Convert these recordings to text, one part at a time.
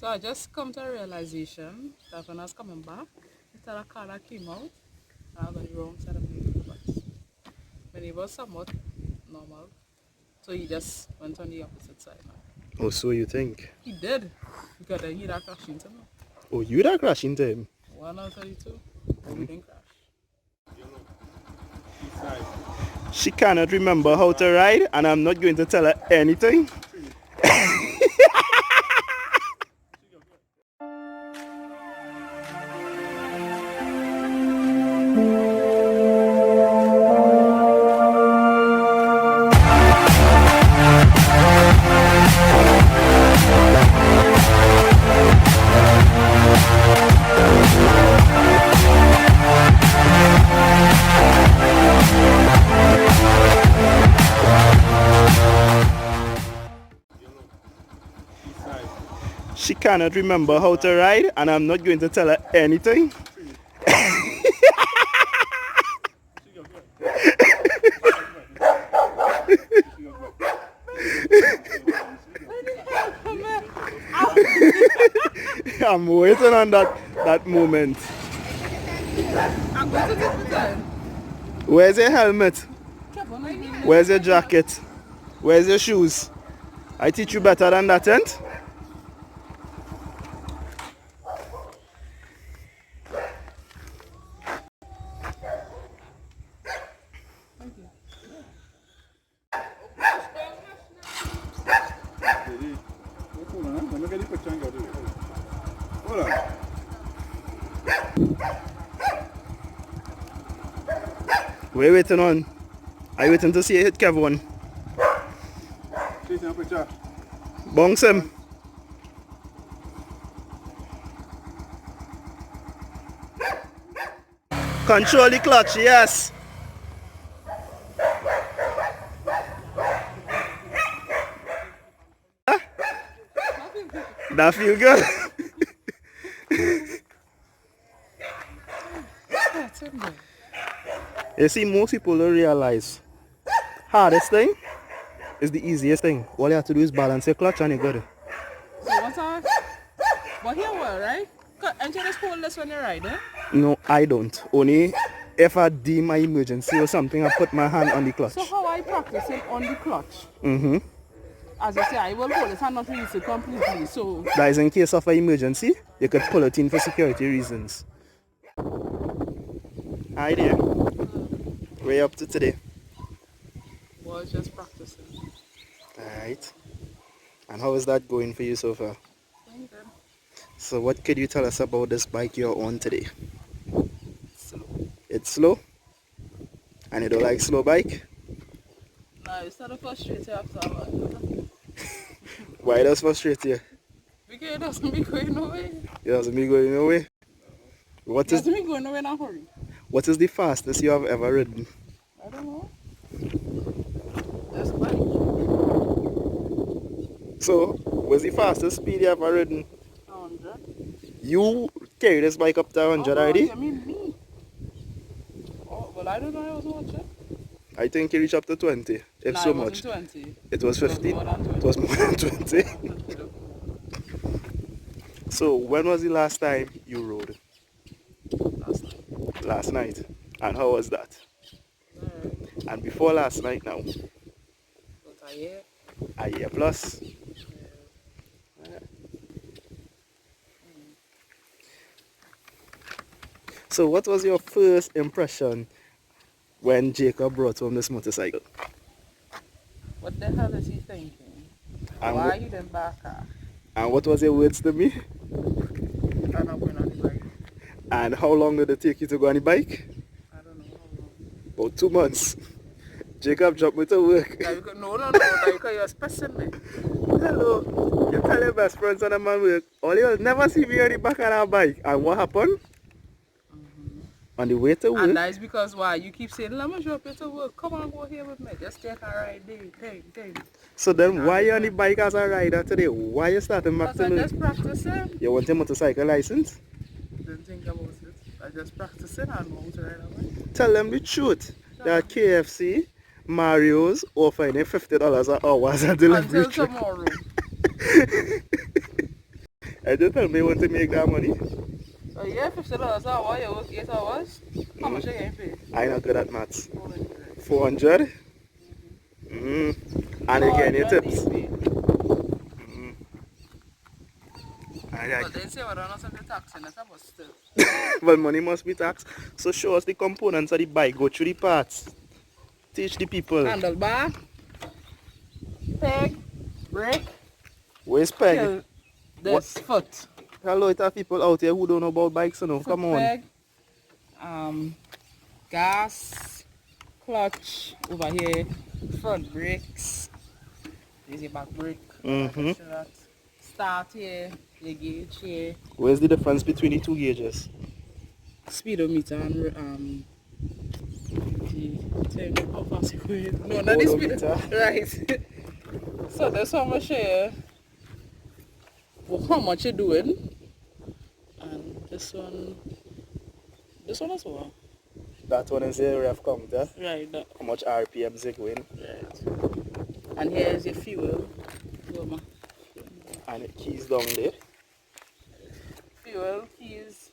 So I just come to a realization that when I was coming back, instead of a car that came out, and I was on the wrong side of the bus. When it was somewhat normal, so he just went on the opposite side now. Oh, so you think? He did, because then he that crashed into me. Oh, you that crash into him? 1 out of 32, but we didn't crash. She cannot remember how to ride, and I'm not going to tell her anything. She cannot remember how to ride, and I'm not going to tell her anything. I'm waiting on that moment. I'm going to take the time. Where's your helmet? Where's your jacket? Where's your shoes? I teach you better than that, ain't? What are you waiting on? Are you waiting to see you hit Kevin? Bounce him. Control the clutch, yes. Huh? That feel good? You see, most people don't realize hardest thing is the easiest thing. All you have to do is balance your clutch and you're good. So what's our... But here we're right? And you just hold this when you ride, eh? No, I don't. Only if I deem my emergency or something, I put my hand on the clutch. So how I practice it on the clutch? Mm-hmm. As I say, I will hold it and not release it completely, so... That is in case of an emergency, you could pull it in for security reasons. Hi there. Where you up to today? Was just practicing. Alright. And how is that going for you so far? Going good. So what could you tell us about this bike you're on today? Slow. It's slow? And you don't like slow bike? No, it's not a frustrating after a while. Why does it frustrate you? Because it doesn't be going nowhere. It doesn't be going nowhere? It doesn't be going nowhere in a hurry. What is the fastest you have ever ridden? I don't know. Just bike. So, what's the fastest speed you ever ridden? 100. You carry this bike up to 100 already? You mean me? Oh, well, I don't know. I was watching. I think you reached up to 20, if so much. It wasn't 20. It was 15? It was more than 20. It was more than 20? So, when was the last time you rode? Last night. Last night. And how was that? And before last night now? But a year. A year plus? Yeah. So what was your first impression when Jacob brought home this motorcycle? What the hell is he thinking? And why you didn't back her? And what was your words to me? I'm not going on the bike. And how long did it take you to go on the bike? I don't know how long. About 2 months. Jacob dropped me to work. No, because you're stressing me. Hello. You tell your best friends on a man work, all you'll never see me on the back of that bike. And what happened? On the way to work. And that is because why? You keep saying, let me drop you to work. Come on, go here with me. Just take a ride there. Take. So then why you on the bike as a rider today? Why you starting back to I learn? just practicing. You want a motorcycle license? Didn't think about it. I just practicing and want to ride away. Tell them the truth. That KFC, Mario's offering $50 an hour as a delivery until tomorrow. I just tell me you want to make that money. Yeah, $50 an hour, you work 8 hours. How much you getting paid? I not good at maths. 400. 400? And you get any tips? Alright. But they say we're not something taxing it, but still. Well, money must be taxed. So show us the components of the bike. Go through the parts. Teach the people. Handlebar, peg, brake, Where's peg? till this foot. Hello, it are people out here who don't know about bikes, you know. Foot Come on. peg, gas, clutch over here, front brakes. There's your back brake. Start here, your gauge here. Where's the difference between the two gauges? Speedometer and the thing. How fast you going? No, not the speedometer. Right. So this one will show you how much you're doing, and this one as well. That one is the ref counter. Right. That. How much RPMs you're going. Right. And here's your fuel. And it keys down there. Fuel, keys.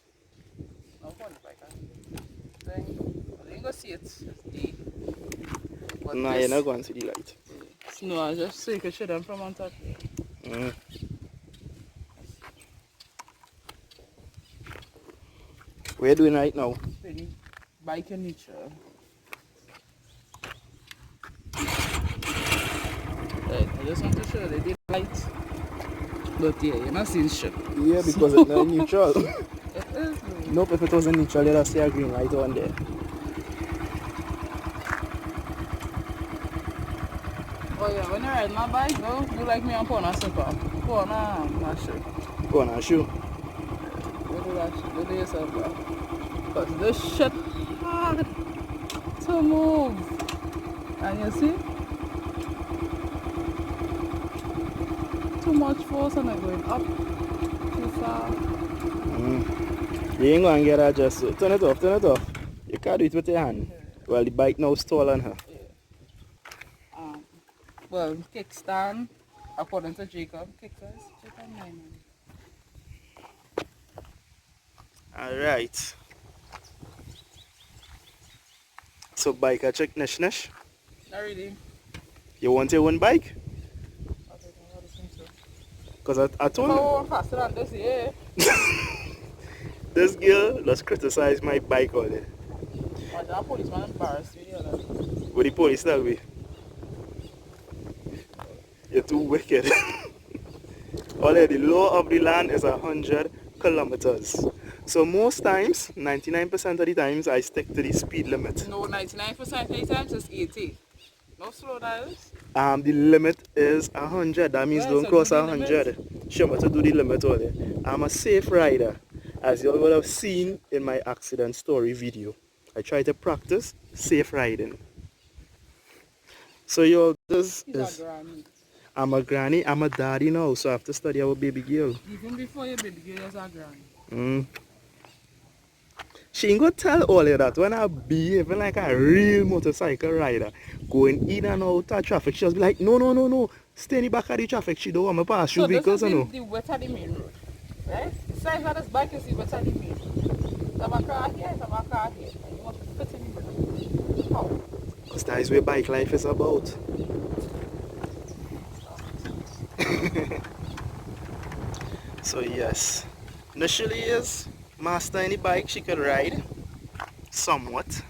No one like that. Thing. You ain't gonna see it. It's D. But Nah, you're not going to see the light. No, I just so you can show them from on top. What are you doing right now? Ready? Bike and neutral. Right, I just want to show you the light. But yeah, you're not seeing shit. Yeah, because it's not neutral. It is. Nope, if it wasn't neutral, you'd have see a green light on there. Oh yeah, when you ride my bike though, you like me on Pona slipper. Pona my shoe. Go on, shoe. Go do that shit. Go do yourself that. Because this shit hard to move. And you see? Too much force and I'm going up too far. You ain't gonna get that just so. Turn it off, turn it off. You can't do it with your hand. Yeah. Well, the bike now stall on her. Yeah. Well, kickstand, according to Jacob, kickers, Jacob 9. Alright. So bike I check Nich. Not really. You want your own bike? I don't know how to think so. Because I told you. Faster than this, yeah. This girl just criticized my bike all day. Oh, that policeman embarrassed you, yeah. What the police tell me? You're too wicked. The law of the land is 100 kilometers. So most times, 99% of the times, I stick to the speed limit. No, 99% of the times it's 80. No slow dials. The limit is 100. That means don't cross 100. Show me to do the limit all day. I'm a safe rider. As you all would have seen in my accident story video. I try to practice safe riding. So y'all, this is... I'm a granny, I'm a daddy now, so I have to study our baby girl. Even before your baby girl is a granny. She ain't gonna tell all of that when I behaving like a real motorcycle rider, going in and out of traffic. She'll be like, no, stay in the back of the traffic. She don't want me pass through vehicles, you know. The width of the main road, right? The size of this bike is the width of the main road. Some a car here, some a car here. And you want to fit in the middle. How? Because that is where bike life is about. So yes, initially is master in the bike, she could ride somewhat.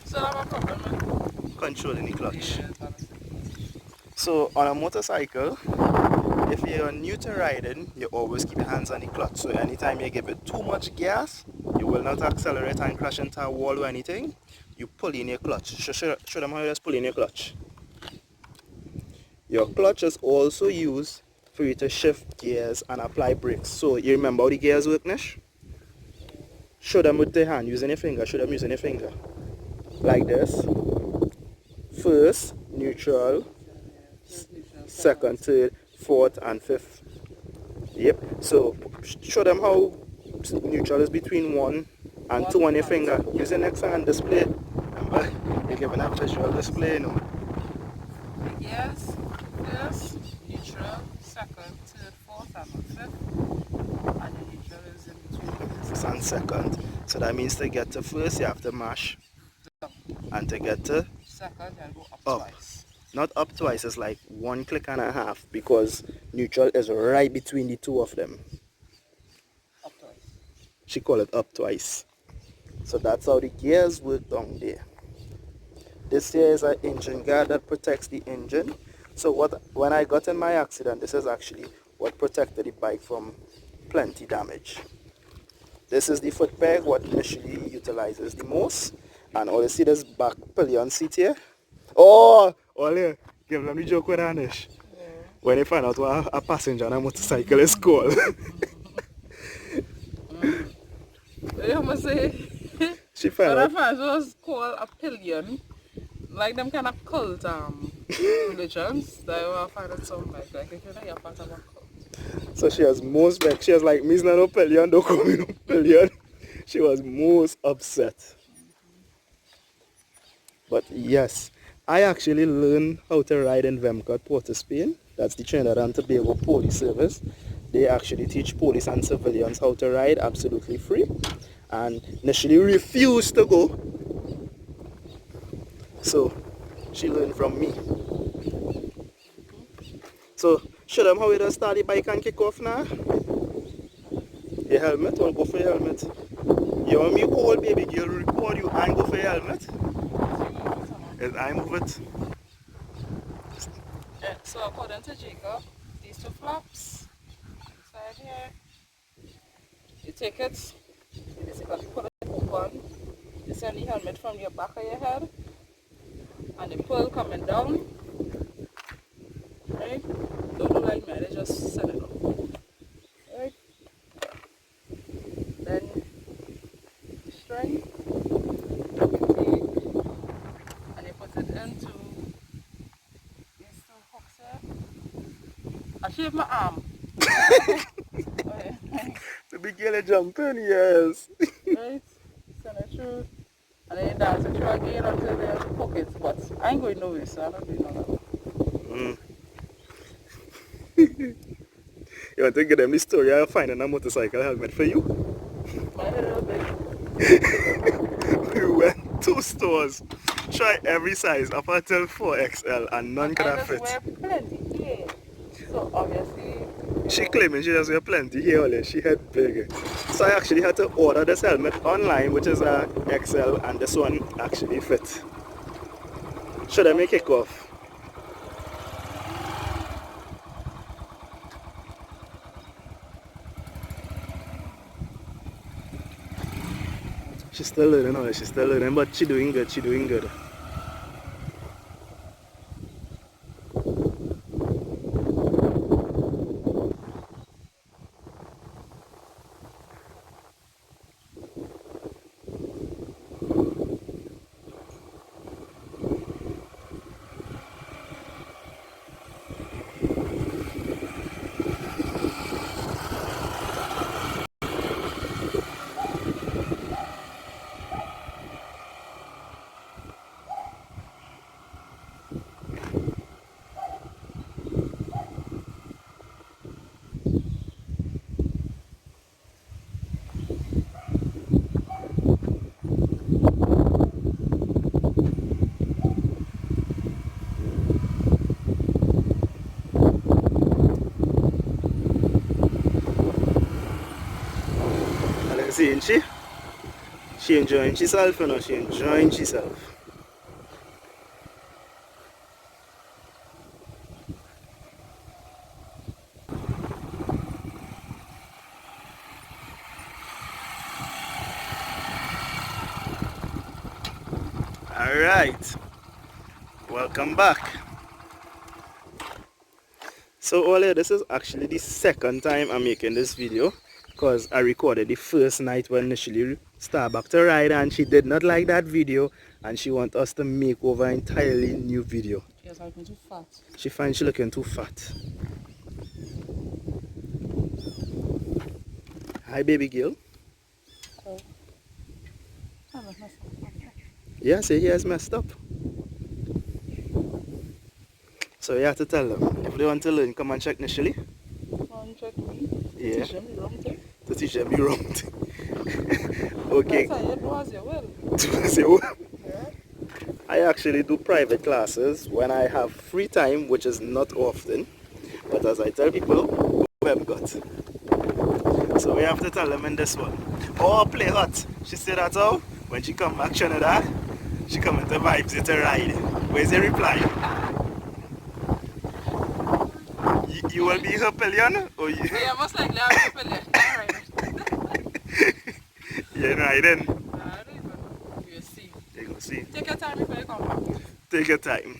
So that's a problem, man. Controlling the clutch. Yeah, so on a motorcycle, if you're new to riding, you always keep your hands on the clutch. So anytime you give it too much gas, you will not accelerate and crash into a wall or anything. You pull in your clutch. Show them how you just pull in your clutch. Your clutch is also used for you to shift gears and apply brakes. So you remember how the gears work, Nich? Show them with the hand, using your finger. Show them using your finger. Like this. First, neutral. Second, third, fourth, and fifth. Yep. So show them how neutral is between 1 and 2 on your finger. Use your next hand display. Remember, you're giving a visual display, you know. Yes, neutral, second, third, fourth, on fifth, and the neutral is in between. First and second. So that means to get to first, you have to mash. And to get to Second, you go up up. twice. Not up twice, it's like 1 click and a half because neutral is right between the two of them. Up twice. She call it up twice. So that's how the gears work down there. This here is an engine guard that protects the engine. So when I got in my accident, this is actually what protected the bike from plenty damage. This is the foot peg, what initially utilizes the most. And all you see this back pillion seat here. Oh, Ole, give them the joke with Anish. Yeah. When they find out what a passenger on a motorcycle is called. You must say, She found but out. I find it was called a pillion. Like them kind of cult religions. That I find it sound like if you know you're part of a cult. So she was most vexed. She was like, Miss no pillion, don't call me no pillion. She was most upset. But yes, I actually learned how to ride in Vemcot, Port of Spain. That's the Trinidad and Tobago Police Service. They actually teach police and civilians how to ride absolutely free. And initially refused to go. So she learned from me. So show them how you just start the bike and kick off now. Your helmet, I'll go for your helmet. You want me to hold baby girl, record you and go for your helmet? Yes, I move it. Yeah, so according to Jacob, these two flaps inside here, you take it, you basically put it open, you send the helmet from your back of your head, and the pearl coming down, right? Don't do like me, they just send it up, right? Then the string, you take, and you put it into these two hooks here. I shave my arm. Okay. The big girl is jumping, yes. Right? Send it through. And then you dance it through again until there's pockets. But I ain't going nowhere, so I don't do none of that. You want to give them the story of finding a motorcycle helmet for you? My head a little bit. We went 2 stores, try every size up until 4XL and none could I have just fit. wear plenty here. So obviously, She claiming she just wear plenty here only, she had big. So I actually had to order this helmet online, which is a XL, and this one actually fit. Should I make it off? She's still learning, she's still learning, but she's doing good, she's doing good. See, ain't she? She enjoying herself, you know, she enjoying herself. Alright, welcome back. So Ole, this is actually the second time I'm making this video because I recorded the first night when initially started back to ride and she did not like that video and she wants us to make over an entirely new video. yes, I've been too fat. She finds she looking too fat. Hi baby girl. Oh. Yeah, say he has messed up. So you have to tell them, if they want to learn, come and check initially. Come check me. Yeah. Teach them the wrong thing. To teach them the wrong thing. Okay. That's how you do as you will. So, Yeah. I actually do private classes when I have free time, which is not often. But as I tell people, who have got. So we have to tell them in this one. Oh, play hot. She said that how? When she come back Trinidad, she come into vibes with a ride. Where's the reply? You will be her pillion? Or you? Yeah, most likely I'll be pillion. Alright. You're riding. I don't even know. We'll see. You go see. Take your time before you come back. Take your time.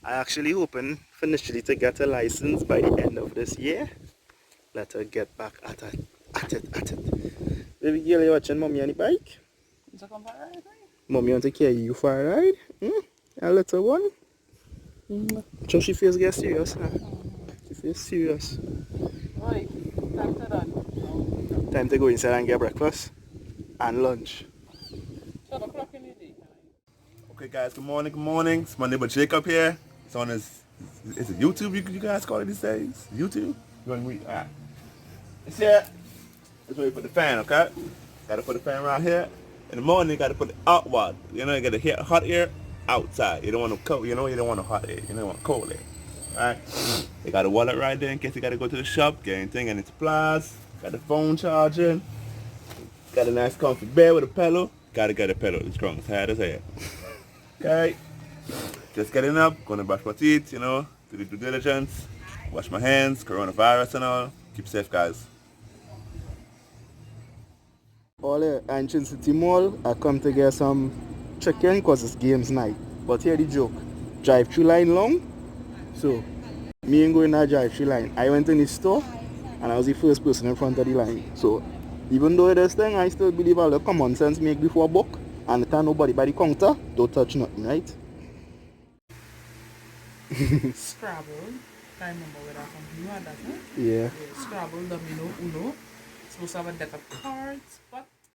I actually hoping initially to get a license by the end of this year. Let her get back at it. Baby girl, you watching mommy on the bike? You come for a ride, right? Mommy want to carry you for a ride? A little one? So she feels get serious, huh? She feels serious. Right. Time to done. Time to go inside and get breakfast and lunch. 12 o'clock in the day. Okay, guys, good morning. It's my neighbor Jacob here. It's on his, is it YouTube you guys call it these days? YouTube? You want to read? All right. It's here. It's where you put the fan, okay? Got to put the fan around here. In the morning, you got to put it outward. You know, you got to heat hot air outside. You don't want no cold, you don't want no hot air. You don't want cold air. All right? You got a wallet right there in case you got to go to the shop, get anything, any supplies. Got the phone charging. Got a nice comfy bed with a pillow. Got to get a pillow. It's strong. It's hard as hell. Okay, just getting up, gonna brush my teeth, do the due diligence, wash my hands, coronavirus and all. Keep safe, guys. All the Ancient City Mall, I come to get some chicken because it's games night. But here the joke, drive-through line long, so me ain't going to drive-through line. I went in the store and I was the first person in front of the line. So even though it is thing, I still believe all the common sense make before book. And tell nobody by the counter, don't touch nothing, right? Scrabble. I remember where that from. You had that, huh? Yeah. Scrabble, domino, uno. Supposed to have a deck of cards, but